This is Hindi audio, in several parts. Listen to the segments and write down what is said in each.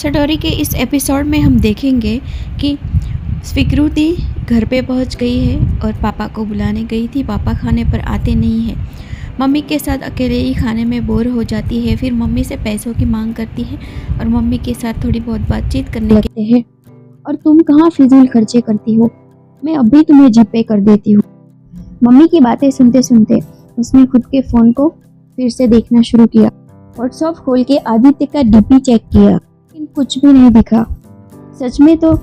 स्टोरी के इस एपिसोड में हम देखेंगे कि स्वीकृति घर पे पहुंच गई है और पापा को बुलाने गई थी। पापा खाने पर आते नहीं हैं। मम्मी के साथ अकेले ही खाने में बोर हो जाती है। फिर मम्मी से पैसों की मांग करती है और मम्मी के साथ थोड़ी बहुत बातचीत करने लगते हैं। और तुम कहाँ फिजूल खर्चे करती हो, मैं अभी तुम्हें जीपे कर देती हूँ। मम्मी की बातें सुनते सुनते उसने खुद के फ़ोन को फिर से देखना शुरू किया। व्हाट्सएप खोल के आदित्य का डीपी चेक किया, लेकिन कुछ भी नहीं दिखा। सच में तो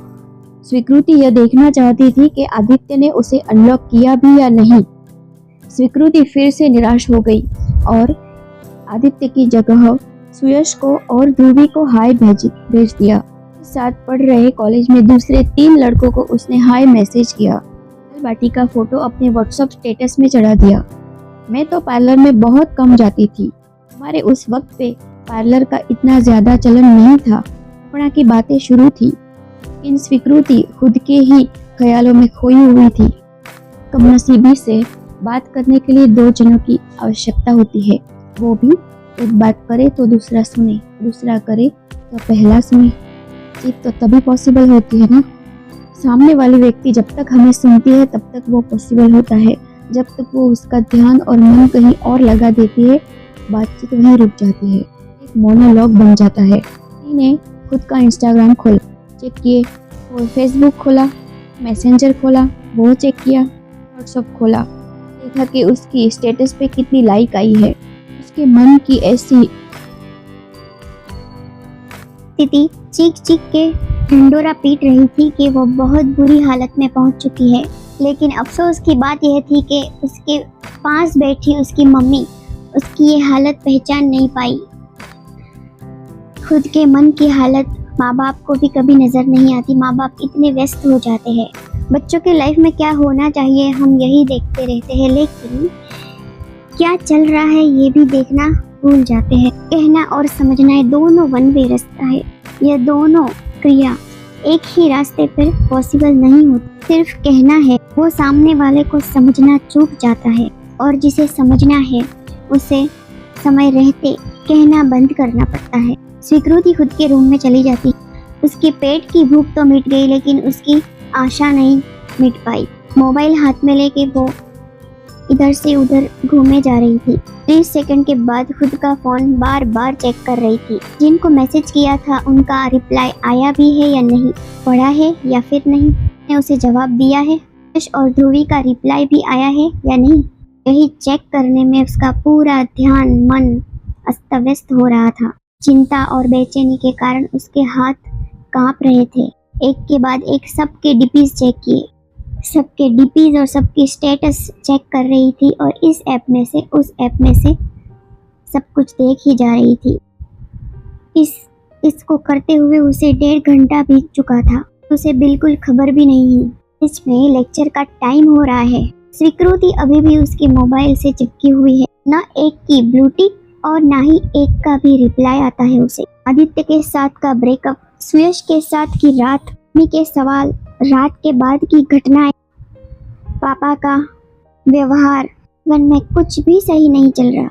स्वीकृति यह देखना चाहती थी कि आदित्य ने उसे अनलॉक किया भी या नहीं। स्वीकृति फिर से निराश हो गई और आदित्य की जगह सुयश को और ध्रुवी को हाय भेज दिया। साथ पढ़ रहे कॉलेज में दूसरे 3 लड़कों को उसने हाय मैसेज किया। बाटी का फोटो अपने व्हाट्सएप स्टेटस में चढ़ा दिया। मैं तो पार्लर में बहुत कम जाती थी। हमारे उस वक्त पे पार्लर का इतना ज्यादा चलन नहीं था। कपड़ा की बातें शुरू थी। इन स्वीकृति खुद के ही ख्यालों में खोई हुई थी। कमनसीबी से बात करने के लिए 2 जनों की आवश्यकता होती है, वो भी एक बात करे तो दूसरा सुने, दूसरा करे तो पहला सुने। जीत तो तभी पॉसिबल होती है ना। सामने वाली व्यक्ति जब तक हमें सुनती है तब तक वो पॉसिबल होता है। जब तक वो उसका ध्यान और मन कहीं और लगा देती है, बातचीत वहीं रुक जाती है, एक मोनोलॉग बन जाता है। ने खुद का इंस्टाग्राम खोला, चेक किए, और फेसबुक खोला, मैसेंजर खोला, वो चेक किया, व्हाट्सएप खोला, देखा कि उसकी स्टेटस पे कितनी लाइक आई है। उसके मन की ऐसी स्थिति चीख चीख के ढिंडोरा पीट रही थी कि वो बहुत बुरी हालत में पहुंच चुकी है। लेकिन अफसोस की बात यह थी कि उसके पास बैठी उसकी मम्मी उसकी ये हालत पहचान नहीं पाई। खुद के मन की हालत माँ बाप को भी कभी नज़र नहीं आती। माँ बाप इतने व्यस्त हो जाते हैं, बच्चों के लाइफ में क्या होना चाहिए हम यही देखते रहते हैं, लेकिन क्या चल रहा है ये भी देखना भूल जाते हैं। कहना और समझना दोनों वन वे रास्ता है। यह दोनों क्रिया एक ही रास्ते पर पॉसिबल नहीं होती। सिर्फ कहना है, वो सामने वाले को समझना चूक जाता है, और जिसे समझना है उसे समय रहते कहना बंद करना पड़ता है। स्वीकृति खुद के रूम में चली जाती। उसके पेट की भूख तो मिट गई, लेकिन उसकी आशा नहीं मिट पाई। मोबाइल हाथ में लेके वो इधर से उधर घूमे जा रही थी। 30 सेकंड के बाद खुद का फोन बार बार चेक कर रही थी। जिनको मैसेज किया था उनका रिप्लाई आया भी है या नहीं, पढ़ा है या फिर नहीं, ने उसे जवाब दिया है, और ध्रुवी का रिप्लाई भी आया है या नहीं। यही चेक करने में उसका पूरा ध्यान मन अस्त व्यस्त हो रहा था। चिंता और बेचैनी के कारण उसके हाथ कांप रहे थे। एक के बाद एक सबके डीपीज चेक किए, सबके डीपीज और सबके स्टेटस चेक कर रही थी, और इस ऐप में से उस ऐप में से सब कुछ देख ही जा रही थी। इसको करते हुए उसे 1.5 घंटा बीत चुका था। उसे बिल्कुल खबर भी नहीं है इसमें लेक्चर का टाइम हो रहा है। स्वीकृति अभी भी उसके मोबाइल से चिपकी हुई है। न एक की ब्लू टिक और ना ही एक का भी रिप्लाई आता है उसे। आदित्य के साथ का ब्रेकअप, सुयश के साथ की रात, मम्मी के सवाल, रात के बाद की घटनाएं, पापा का व्यवहार, मन में कुछ भी सही नहीं चल रहा।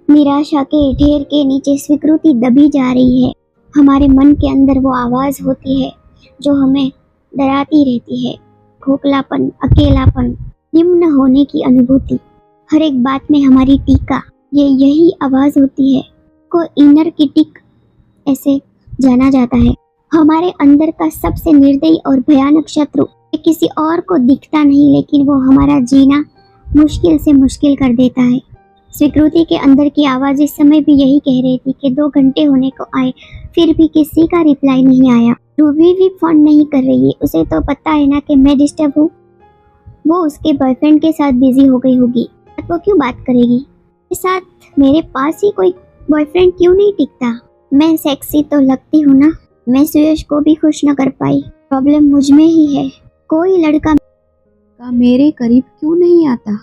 निराशा के ढेर के नीचे स्वीकृति दबी जा रही है। हमारे मन के अंदर वो आवाज होती है जो हमें डराती रहती है। खोखलापन, अकेलापन, निम्न होने की अनुभूति, हर एक बात में हमारी टीका, यही आवाज होती है को इनर क्रिटिक ऐसे जाना जाता है। हमारे अंदर का सबसे निर्दयी और भयानक शत्रु किसी और को दिखता नहीं, लेकिन वो हमारा जीना मुश्किल से मुश्किल कर देता है। स्वीकृति के अंदर की आवाज इस समय भी यही कह रही थी कि 2 घंटे होने को आए, फिर भी किसी का रिप्लाई नहीं आया। ध्रुवी भी फोन नहीं कर रही है। उसे तो पता है ना कि मैं डिस्टर्ब हूँ। वो उसके बॉयफ्रेंड के साथ बिजी हो गई होगी, वो क्यों बात करेगी मेरे साथ? मेरे पास ही कोई बॉयफ्रेंड क्यों नहीं टिकता? मैं सेक्सी तो लगती हूँ ना। मैं सुयश को भी खुश न कर पाई। प्रॉब्लम मुझ में ही है। कोई लड़का मेरे करीब क्यों नहीं आता?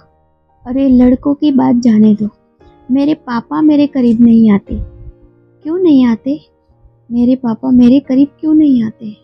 अरे लड़कों की बात जाने दो, मेरे पापा मेरे करीब नहीं आते। क्यों नहीं आते? मेरे पापा मेरे करीब क्यों नहीं आते?